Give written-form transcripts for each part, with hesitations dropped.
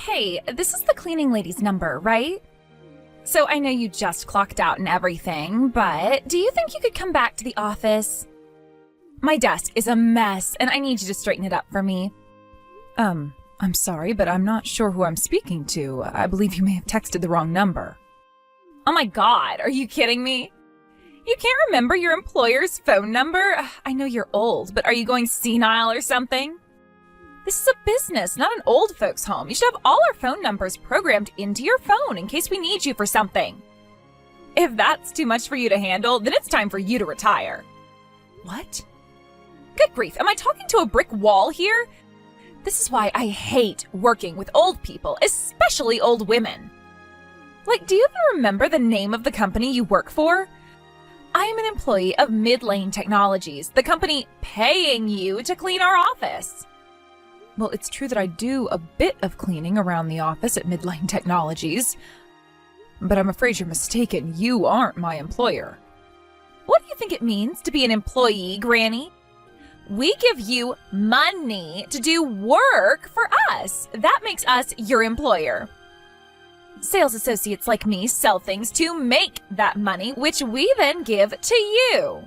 Hey, this is the cleaning lady's number, right? So I know you just clocked out and everything, but do you think you could come back to the office? My desk is a mess, and I need you to straighten it up for me. I'm sorry, but I'm not sure who I'm speaking to. I believe you may have texted the wrong number. Oh my God, are you kidding me? You can't remember your employer's phone number? I know you're old, but are you going senile or something? This is a business, not an old folks' home. You should have all our phone numbers programmed into your phone in case we need you for something. If that's too much for you to handle, then it's time for you to retire. What? Good grief, am I talking to a brick wall here? This is why I hate working with old people, especially old women. Like, do you even remember the name of the company you work for? I am an employee of Midlane Technologies, the company paying you to clean our office. Well, it's true that I do a bit of cleaning around the office at Midlane Technologies, but I'm afraid you're mistaken. You aren't my employer. What do you think it means to be an employee, Granny? We give you money to do work for us. That makes us your employer. Sales associates like me sell things to make that money, which we then give to you.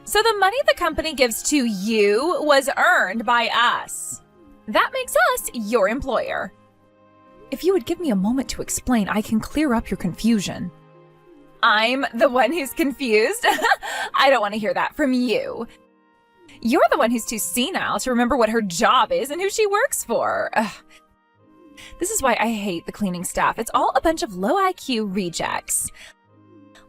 So the money the company gives to you was earned by us. That makes us your employer. If you would give me a moment to explain, I can clear up your confusion. I'm the one who's confused? I don't want to hear that from you. You're the one who's too senile to remember what her job is and who she works for. Ugh. This is why I hate the cleaning staff. It's all a bunch of low IQ rejects.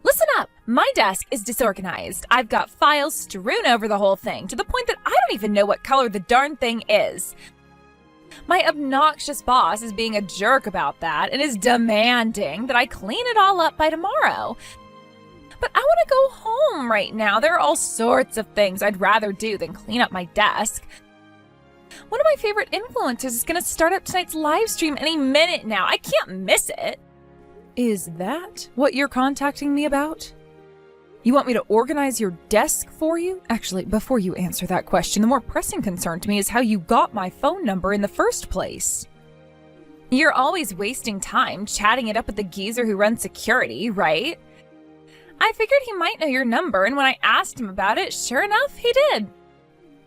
Listen up, my desk is disorganized. I've got files strewn over the whole thing, to the point that I don't even know what color the darn thing is. My obnoxious boss is being a jerk about that and is demanding that I clean it all up by tomorrow. But I want to go home right now. There are all sorts of things I'd rather do than clean up my desk. One of my favorite influencers is going to start up tonight's live stream any minute now. I can't miss it. Is that what you're contacting me about? You want me to organize your desk for you? Actually, before you answer that question, the more pressing concern to me is how you got my phone number in the first place. You're always wasting time chatting it up with the geezer who runs security, right? I figured he might know your number, and when I asked him about it, sure enough, he did.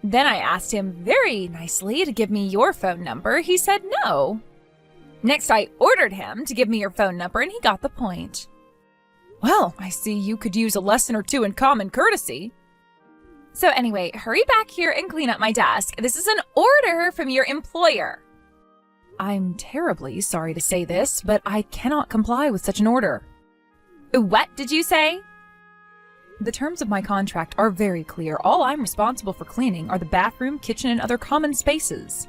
Then I asked him very nicely to give me your phone number. He said no. Next, I ordered him to give me your phone number, and he got the point. Well, I see you could use a lesson or two in common courtesy. So anyway, hurry back here and clean up my desk. This is an order from your employer. I'm terribly sorry to say this, but I cannot comply with such an order. What did you say? The terms of my contract are very clear. All I'm responsible for cleaning are the bathroom, kitchen, and other common spaces.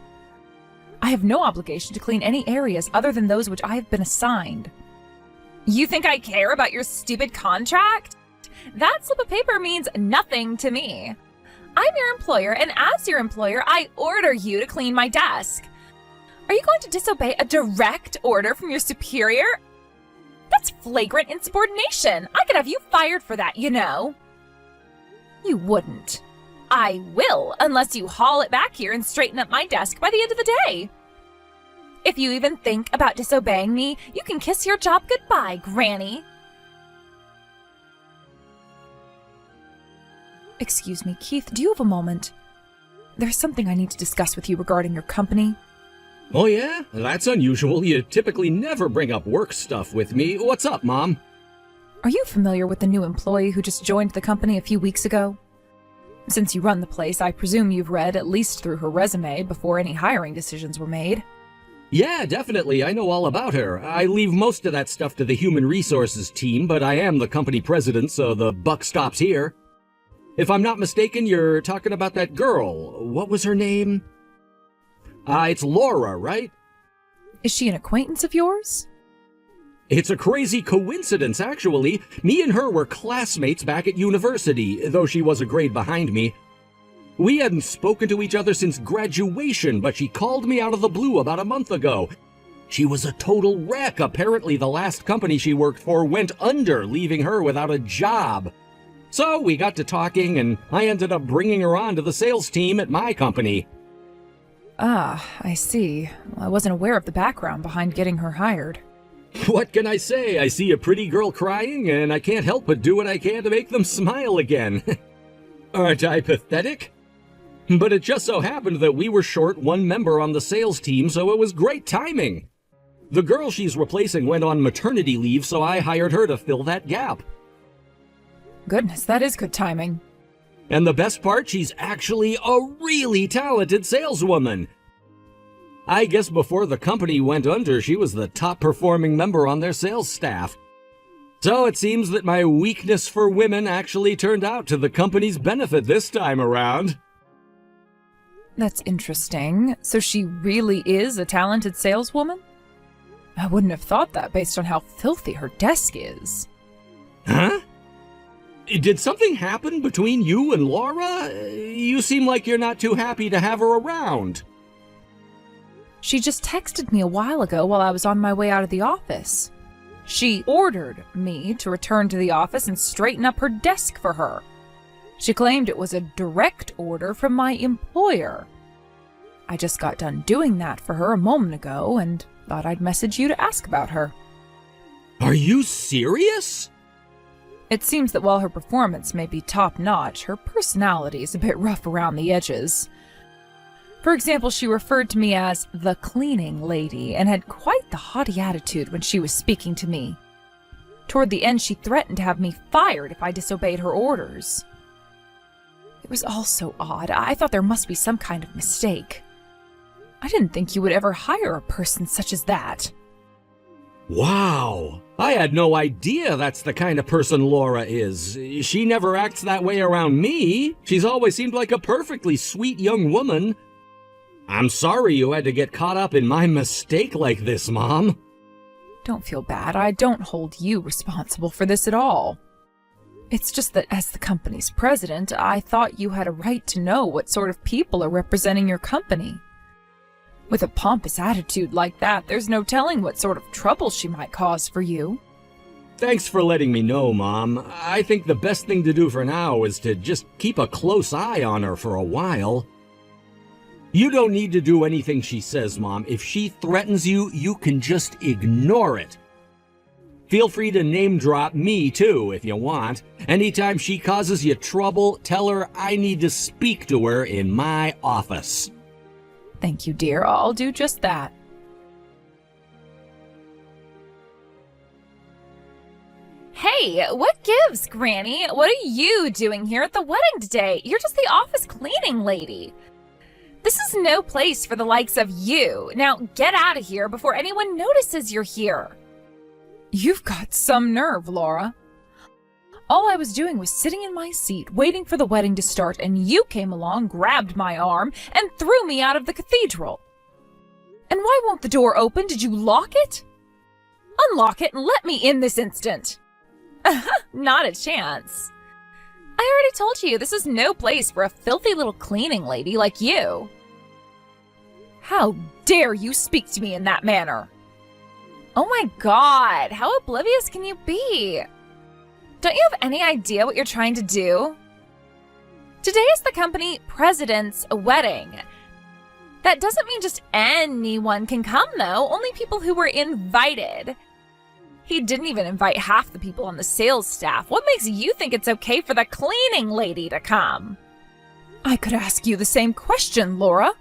I have no obligation to clean any areas other than those which I have been assigned. You think I care about your stupid contract? That slip of paper means nothing to me. I'm your employer, and as your employer, I order you to clean my desk. Are you going to disobey a direct order from your superior? That's flagrant insubordination. I could have you fired for that, you know. You wouldn't. I will, unless you haul it back here and straighten up my desk by the end of the day. If you even think about disobeying me, you can kiss your job goodbye, Granny. Excuse me, Keith, do you have a moment? There's something I need to discuss with you regarding your company. Oh yeah? That's unusual. You typically never bring up work stuff with me. What's up, Mom? Are you familiar with the new employee who just joined the company a few weeks ago? Since you run the place, I presume you've read at least through her resume before any hiring decisions were made. Yeah, definitely. I know all about her. I leave most of that stuff to the human resources team, but I am the company president, so the buck stops here. If I'm not mistaken, you're talking about that girl. What was her name? It's Laura, right? Is she an acquaintance of yours? It's a crazy coincidence, actually. Me and her were classmates back at university, though she was a grade behind me. We hadn't spoken to each other since graduation, but she called me out of the blue about a month ago. She was a total wreck. Apparently, the last company she worked for went under, leaving her without a job. So we got to talking, and I ended up bringing her on to the sales team at my company. Ah, I see. I wasn't aware of the background behind getting her hired. What can I say? I see a pretty girl crying, and I can't help but do what I can to make them smile again. Aren't I pathetic? But it just so happened that we were short one member on the sales team, so it was great timing. The girl she's replacing went on maternity leave, so I hired her to fill that gap. Goodness, that is good timing. And the best part, she's actually a really talented saleswoman. I guess before the company went under, she was the top performing member on their sales staff. So it seems that my weakness for women actually turned out to the company's benefit this time around. That's interesting. So she really is a talented saleswoman? I wouldn't have thought that based on how filthy her desk is. Huh? Did something happen between you and Laura? You seem like you're not too happy to have her around. She just texted me a while ago while I was on my way out of the office. She ordered me to return to the office and straighten up her desk for her. She claimed it was a direct order from my employer. I just got done doing that for her a moment ago and thought I'd message you to ask about her. Are you serious? It seems that while her performance may be top-notch, her personality is a bit rough around the edges. For example, she referred to me as the cleaning lady and had quite the haughty attitude when she was speaking to me. Toward the end, she threatened to have me fired if I disobeyed her orders. It was all so odd. I thought there must be some kind of mistake. I didn't think you would ever hire a person such as that. Wow! I had no idea that's the kind of person Laura is. She never acts that way around me. She's always seemed like a perfectly sweet young woman. I'm sorry you had to get caught up in my mistake like this, Mom. Don't feel bad. I don't hold you responsible for this at all. It's just that as the company's president, I thought you had a right to know what sort of people are representing your company. With a pompous attitude like that, there's no telling what sort of trouble she might cause for you. Thanks for letting me know, Mom. I think the best thing to do for now is to just keep a close eye on her for a while. You don't need to do anything she says, Mom. If she threatens you, you can just ignore it. Feel free to name drop me, too, if you want. Anytime she causes you trouble, tell her I need to speak to her in my office. Thank you, dear. I'll do just that. Hey, what gives, Granny? What are you doing here at the wedding today? You're just the office cleaning lady. This is no place for the likes of you. Now get out of here before anyone notices you're here. You've got some nerve, Laura. All I was doing was sitting in my seat, waiting for the wedding to start, and you came along, grabbed my arm, and threw me out of the cathedral. And why won't the door open? Did you lock it? Unlock it and let me in this instant. Not a chance. I already told you this is no place for a filthy little cleaning lady like you. How dare you speak to me in that manner? Oh my God, how oblivious can you be? Don't you have any idea what you're trying to do? Today is the company president's wedding. That doesn't mean just anyone can come, though. Only people who were invited. He didn't even invite half the people on the sales staff. What makes you think it's okay for the cleaning lady to come? I could ask you the same question, Laura.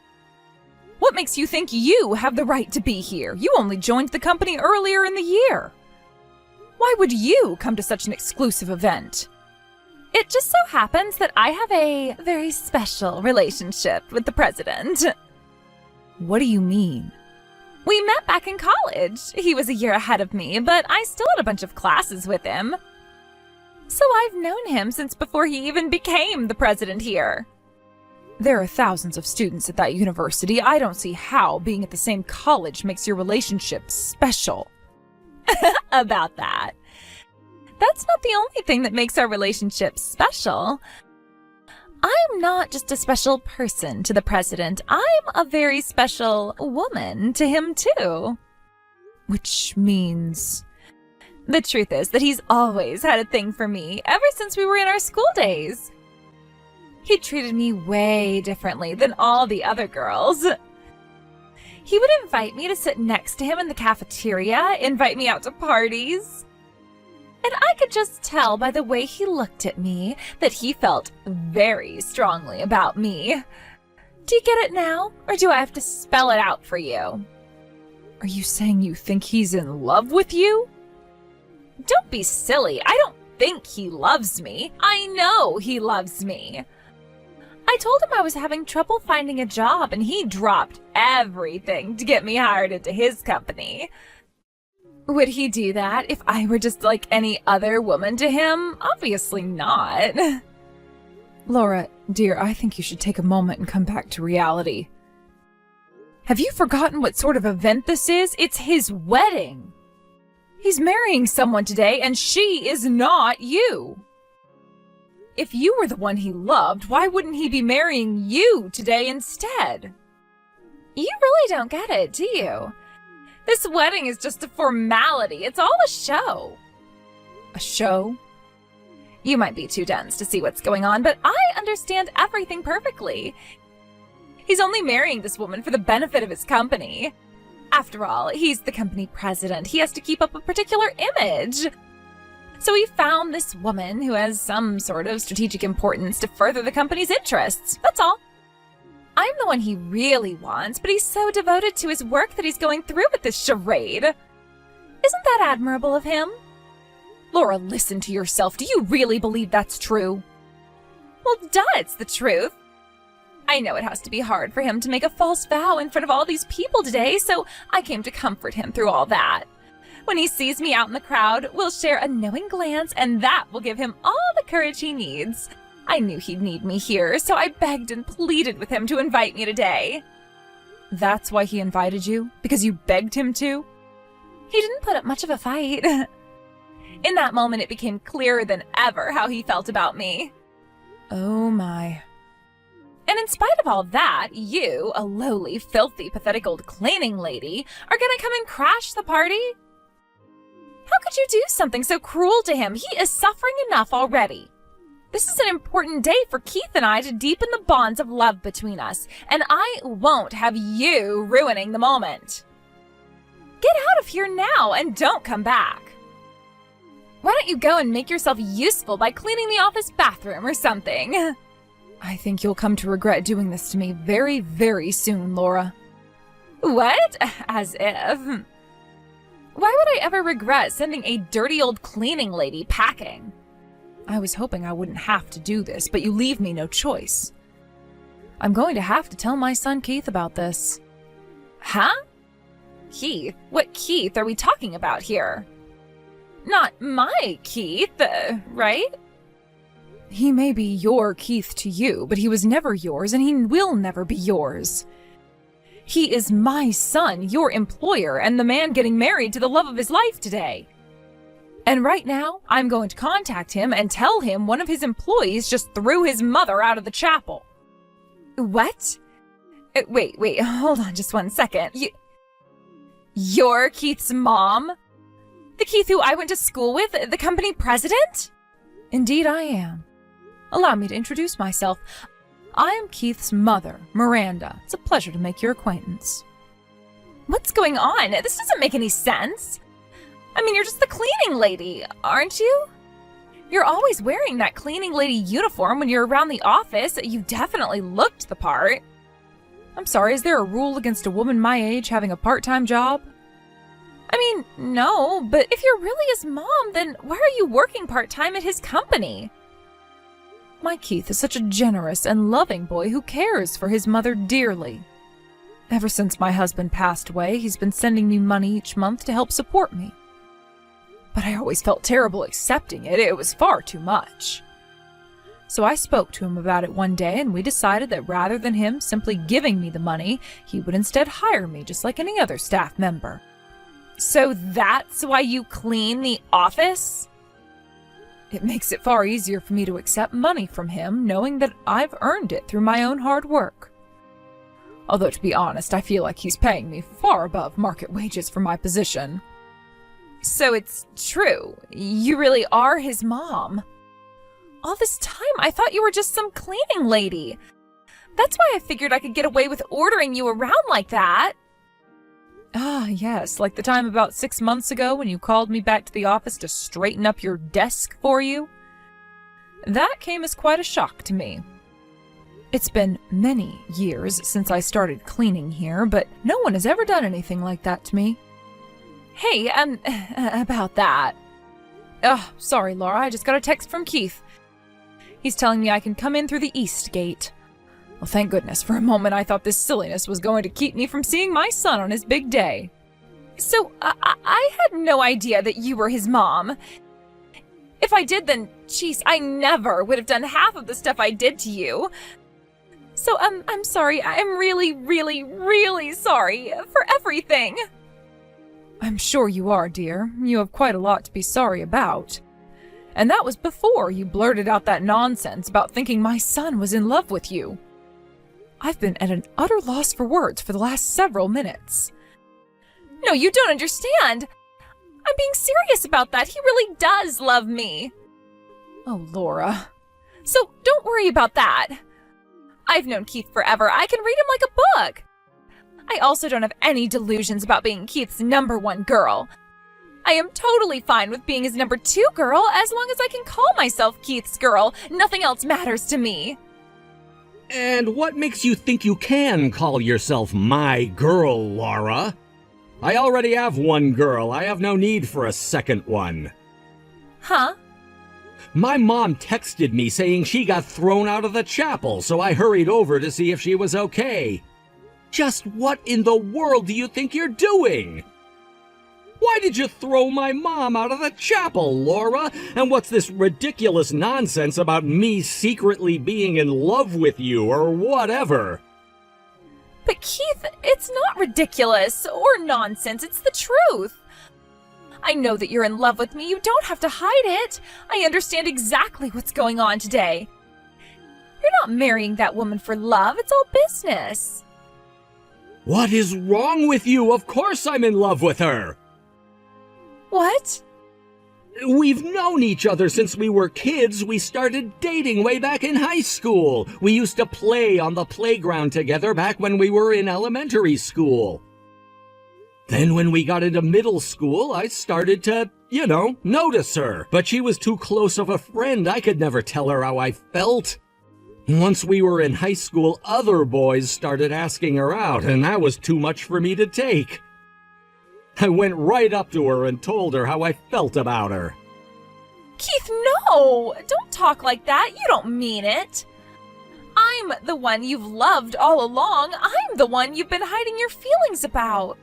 What makes you think you have the right to be here? You only joined the company earlier in the year. Why would you come to such an exclusive event? It just so happens that I have a very special relationship with the president. What do you mean? We met back in college. He was a year ahead of me, but I still had a bunch of classes with him. So I've known him since before he even became the president here. There are thousands of students at that university. I don't see how being at the same college makes your relationship special. About that. That's not the only thing that makes our relationship special. I'm not just a special person to the president. I'm a very special woman to him, too. Which means... The truth is that he's always had a thing for me, ever since we were in our school days. He treated me way differently than all the other girls. He would invite me to sit next to him in the cafeteria, invite me out to parties. And I could just tell by the way he looked at me that he felt very strongly about me. Do you get it now, or do I have to spell it out for you? Are you saying you think he's in love with you? Don't be silly. I don't think he loves me. I know he loves me. I told him I was having trouble finding a job, and he dropped everything to get me hired into his company. Would he do that if I were just like any other woman to him? Obviously not. Laura, dear, I think you should take a moment and come back to reality. Have you forgotten what sort of event this is? It's his wedding. He's marrying someone today, and she is not you. If you were the one he loved, why wouldn't he be marrying you today instead? You really don't get it, do you? This wedding is just a formality. It's all a show. A show? You might be too dense to see what's going on, but I understand everything perfectly. He's only marrying this woman for the benefit of his company. After all, he's the company president. He has to keep up a particular image. So he found this woman who has some sort of strategic importance to further the company's interests. That's all. I'm the one he really wants, but he's so devoted to his work that he's going through with this charade. Isn't that admirable of him? Laura, listen to yourself. Do you really believe that's true? Well, duh, it's the truth. I know it has to be hard for him to make a false vow in front of all these people today, so I came to comfort him through all that. When he sees me out in the crowd, we'll share a knowing glance, and that will give him all the courage he needs. I knew he'd need me here, so I begged and pleaded with him to invite me today. That's why he invited you? Because you begged him to? He didn't put up much of a fight. In that moment, it became clearer than ever how he felt about me. Oh my. And in spite of all that, you, a lowly, filthy, pathetic old cleaning lady, are gonna come and crash the party? How could you do something so cruel to him? He is suffering enough already. This is an important day for Keith and I to deepen the bonds of love between us, and I won't have you ruining the moment. Get out of here now and don't come back. Why don't you go and make yourself useful by cleaning the office bathroom or something? I think you'll come to regret doing this to me very, very soon, Laura. What? As if. Why would I ever regret sending a dirty old cleaning lady packing? I was hoping I wouldn't have to do this, but you leave me no choice. I'm going to have to tell my son Keith about this. Huh? Keith? What Keith are we talking about here? Not my Keith, right? He may be your Keith to you, but he was never yours, and he will never be yours. He is my son, your employer, and the man getting married to the love of his life today. And right now, I'm going to contact him and tell him one of his employees just threw his mother out of the chapel. What? Wait, hold on just 1 second. You're Keith's mom? The Keith who I went to school with, the company president? Indeed I am. Allow me to introduce myself. I am Keith's mother, Miranda. It's a pleasure to make your acquaintance. What's going on? This doesn't make any sense. I mean, you're just the cleaning lady, aren't you? You're always wearing that cleaning lady uniform when you're around the office. You definitely looked the part. I'm sorry, is there a rule against a woman my age having a part-time job? I mean, no, but if you're really his mom, then why are you working part-time at his company? My Keith is such a generous and loving boy who cares for his mother dearly. Ever since my husband passed away, he's been sending me money each month to help support me. But I always felt terrible accepting it. It was far too much. So I spoke to him about it one day, and we decided that rather than him simply giving me the money, he would instead hire me just like any other staff member. So that's why you clean the office? It makes it far easier for me to accept money from him, knowing that I've earned it through my own hard work. Although, to be honest, I feel like he's paying me far above market wages for my position. So it's true. You really are his mom. All this time, I thought you were just some cleaning lady. That's why I figured I could get away with ordering you around like that. Ah, yes, like the time about 6 months ago when you called me back to the office to straighten up your desk for you. That came as quite a shock to me. It's been many years since I started cleaning here, but no one has ever done anything like that to me. Hey, about that. Oh, sorry, Laura, I just got a text from Keith. He's telling me I can come in through the east gate. Well, thank goodness. For a moment, I thought this silliness was going to keep me from seeing my son on his big day. So, I had no idea that you were his mom. If I did, then, geez, I never would have done half of the stuff I did to you. So, I'm sorry. I'm really, really, really sorry for everything. I'm sure you are, dear. You have quite a lot to be sorry about. And that was before you blurted out that nonsense about thinking my son was in love with you. I've been at an utter loss for words for the last several minutes. No, you don't understand. I'm being serious about that. He really does love me. Oh, Laura. So don't worry about that. I've known Keith forever. I can read him like a book. I also don't have any delusions about being Keith's #1 girl. I am totally fine with being his #2 girl as long as I can call myself Keith's girl. Nothing else matters to me. And what makes you think you can call yourself my girl, Laura? I already have one girl. I have no need for a second one. Huh? My mom texted me saying she got thrown out of the chapel, so I hurried over to see if she was okay. Just what in the world do you think you're doing? Why did you throw my mom out of the chapel, Laura? And what's this ridiculous nonsense about me secretly being in love with you or whatever? But Keith, it's not ridiculous or nonsense. It's the truth. I know that you're in love with me. You don't have to hide it. I understand exactly what's going on today. You're not marrying that woman for love. It's all business. What is wrong with you? Of course I'm in love with her. What? We've known each other since we were kids. We started dating way back in high school. We used to play on the playground together back when we were in elementary school. Then when we got into middle school, I started to, notice her. But she was too close of a friend. I could never tell her how I felt. Once we were in high school, other boys started asking her out, and that was too much for me to take. I went right up to her and told her how I felt about her. Keith, no! Don't talk like that. You don't mean it. I'm the one you've loved all along. I'm the one you've been hiding your feelings about.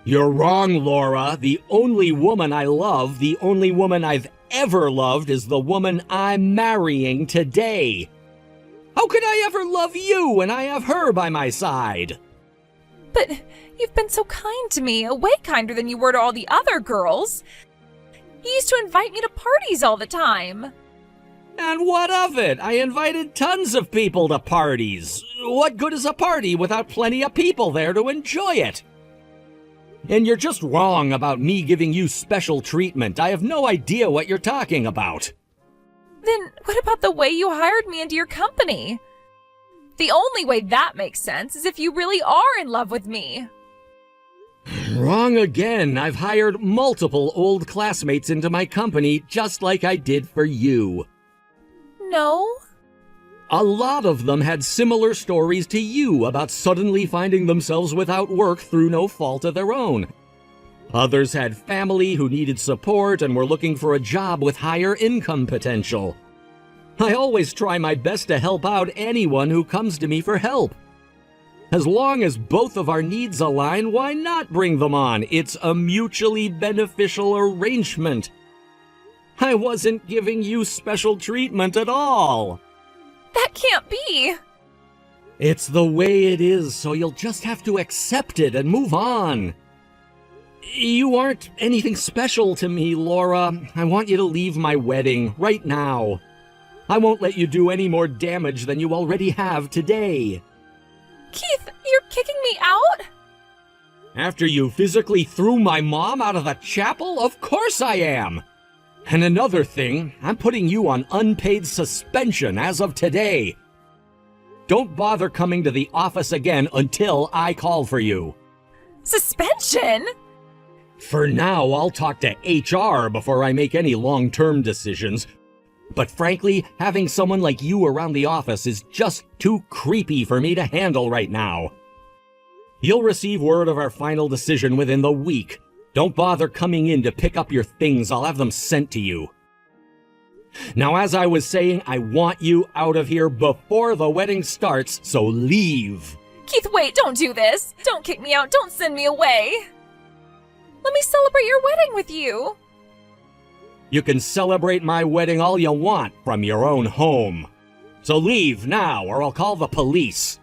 You're wrong, Laura. The only woman I love, the only woman I've ever loved, is the woman I'm marrying today. How could I ever love you when I have her by my side? But you've been so kind to me, way kinder than you were to all the other girls. You used to invite me to parties all the time. And what of it? I invited tons of people to parties. What good is a party without plenty of people there to enjoy it? And you're just wrong about me giving you special treatment. I have no idea what you're talking about. Then what about the way you hired me into your company? The only way that makes sense is if you really are in love with me. Wrong again. I've hired multiple old classmates into my company just like I did for you. No. A lot of them had similar stories to you about suddenly finding themselves without work through no fault of their own. Others had family who needed support and were looking for a job with higher income potential. I always try my best to help out anyone who comes to me for help. As long as both of our needs align, why not bring them on? It's a mutually beneficial arrangement. I wasn't giving you special treatment at all. That can't be. It's the way it is, so you'll just have to accept it and move on. You aren't anything special to me, Laura. I want you to leave my wedding right now. I won't let you do any more damage than you already have today. Keith, you're kicking me out? After you physically threw my mom out of the chapel? Of course I am! And another thing, I'm putting you on unpaid suspension as of today. Don't bother coming to the office again until I call for you. Suspension? For now, I'll talk to HR before I make any long-term decisions. But frankly, having someone like you around the office is just too creepy for me to handle right now. You'll receive word of our final decision within the week. Don't bother coming in to pick up your things. I'll have them sent to you. Now, as I was saying, I want you out of here before the wedding starts, so leave. Keith, wait, don't do this. Don't kick me out. Don't send me away. Let me celebrate your wedding with you. You can celebrate my wedding all you want from your own home. So leave now, or I'll call the police.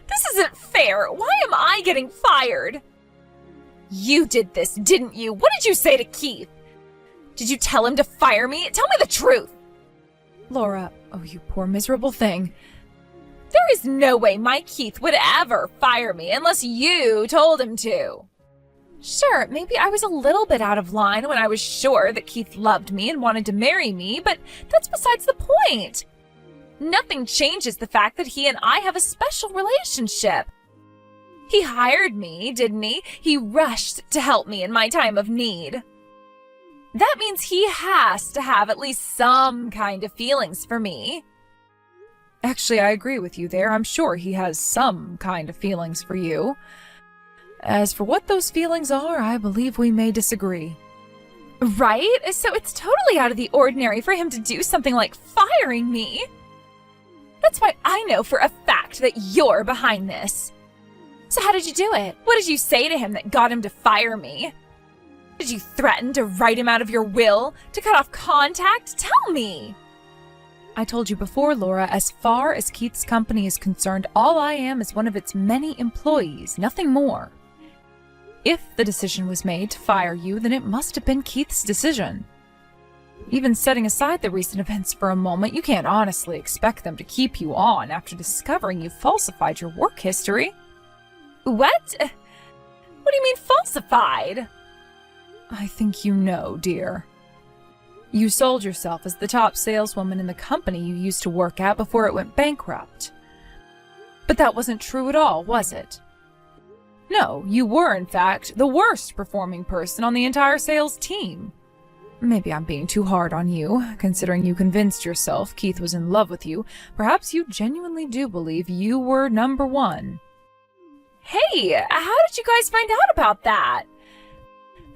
This isn't fair. Why am I getting fired? You did this, didn't you? What did you say to Keith? Did you tell him to fire me? Tell me the truth. Laura, oh, you poor miserable thing. There is no way my Keith would ever fire me unless you told him to. Sure, maybe I was a little bit out of line when I was sure that Keith loved me and wanted to marry me, but that's besides the point. Nothing changes the fact that he and I have a special relationship. He hired me, didn't he? He rushed to help me in my time of need. That means he has to have at least some kind of feelings for me. Actually, I agree with you there. I'm sure he has some kind of feelings for you. As for what those feelings are, I believe we may disagree. Right? So it's totally out of the ordinary for him to do something like firing me. That's why I know for a fact that you're behind this. So how did you do it? What did you say to him that got him to fire me? Did you threaten to write him out of your will? To cut off contact? Tell me! I told you before, Laura, as far as Keith's company is concerned, all I am is one of its many employees, nothing more. If the decision was made to fire you, then it must have been Keith's decision. Even setting aside the recent events for a moment, you can't honestly expect them to keep you on after discovering you falsified your work history. What? What do you mean falsified? I think you know, dear. You sold yourself as the top saleswoman in the company you used to work at before it went bankrupt. But that wasn't true at all, was it? No, you were, in fact, the worst performing person on the entire sales team. Maybe I'm being too hard on you, considering you convinced yourself Keith was in love with you. Perhaps you genuinely do believe you were number one. Hey, how did you guys find out about that?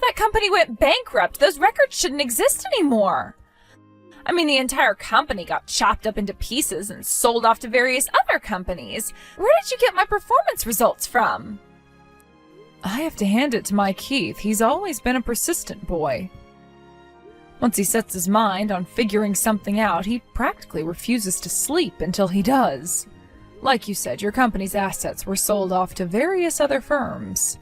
That company went bankrupt. Those records shouldn't exist anymore. I mean, the entire company got chopped up into pieces and sold off to various other companies. Where did you get my performance results from? I have to hand it to my Keith. He's always been a persistent boy. Once he sets his mind on figuring something out, he practically refuses to sleep until he does. Like you said, your company's assets were sold off to various other firms.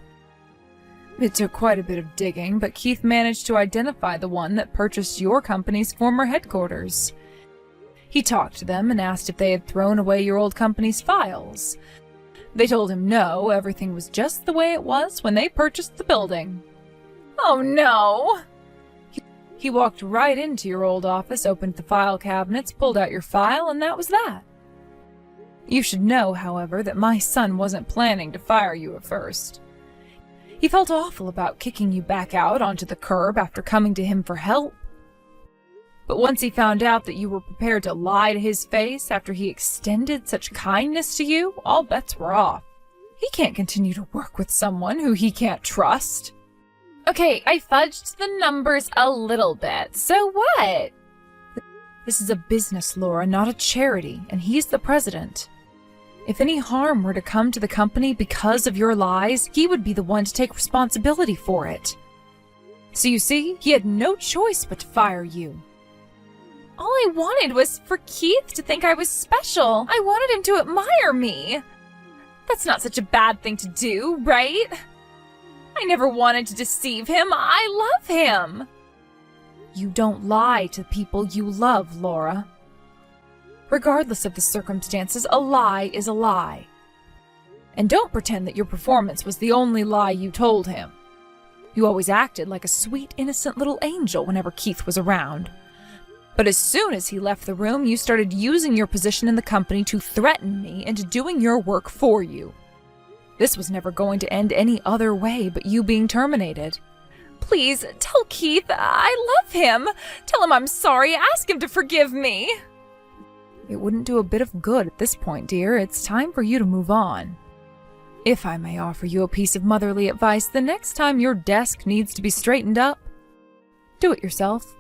It took quite a bit of digging, but Keith managed to identify the one that purchased your company's former headquarters. He talked to them and asked if they had thrown away your old company's files. They told him no, everything was just the way it was when they purchased the building. Oh no! He walked right into your old office, opened the file cabinets, pulled out your file, and that was that. You should know, however, that my son wasn't planning to fire you at first. He felt awful about kicking you back out onto the curb after coming to him for help. But once he found out that you were prepared to lie to his face after he extended such kindness to you, all bets were off. He can't continue to work with someone who he can't trust. Okay, I fudged the numbers a little bit. So what? This is a business, Laura, not a charity, and he's the president. If any harm were to come to the company because of your lies, he would be the one to take responsibility for it. So you see, he had no choice but to fire you. All I wanted was for Keith to think I was special. I wanted him to admire me. That's not such a bad thing to do, right? I never wanted to deceive him. I love him. You don't lie to people you love, Laura. Regardless of the circumstances, a lie is a lie. And don't pretend that your performance was the only lie you told him. You always acted like a sweet, innocent little angel whenever Keith was around. But as soon as he left the room, you started using your position in the company to threaten me into doing your work for you. This was never going to end any other way but you being terminated. Please, tell Keith I love him. Tell him I'm sorry. Ask him to forgive me. It wouldn't do a bit of good at this point, dear. It's time for you to move on. If I may offer you a piece of motherly advice, the next time your desk needs to be straightened up, do it yourself.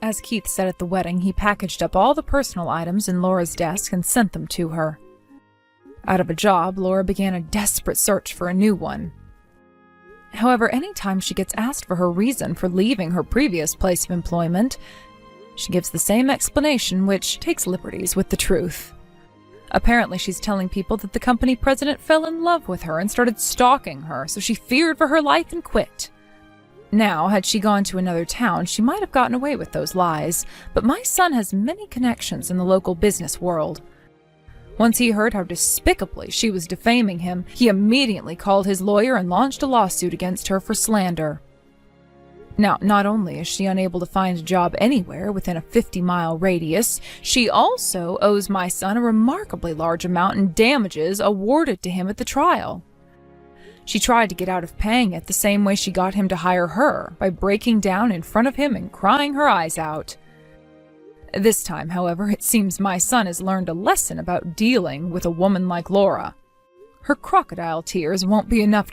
As Keith said at the wedding, he packaged up all the personal items in Laura's desk and sent them to her. Out of a job, Laura began a desperate search for a new one. However, any time she gets asked for her reason for leaving her previous place of employment, she gives the same explanation, which takes liberties with the truth. Apparently, she's telling people that the company president fell in love with her and started stalking her, so she feared for her life and quit. Now, had she gone to another town, she might have gotten away with those lies, but my son has many connections in the local business world. Once he heard how despicably she was defaming him, he immediately called his lawyer and launched a lawsuit against her for slander. Now, not only is she unable to find a job anywhere within a 50-mile radius, she also owes my son a remarkably large amount in damages awarded to him at the trial. She tried to get out of paying it the same way she got him to hire her, by breaking down in front of him and crying her eyes out. This time, however, it seems my son has learned a lesson about dealing with a woman like Laura. Her crocodile tears won't be enough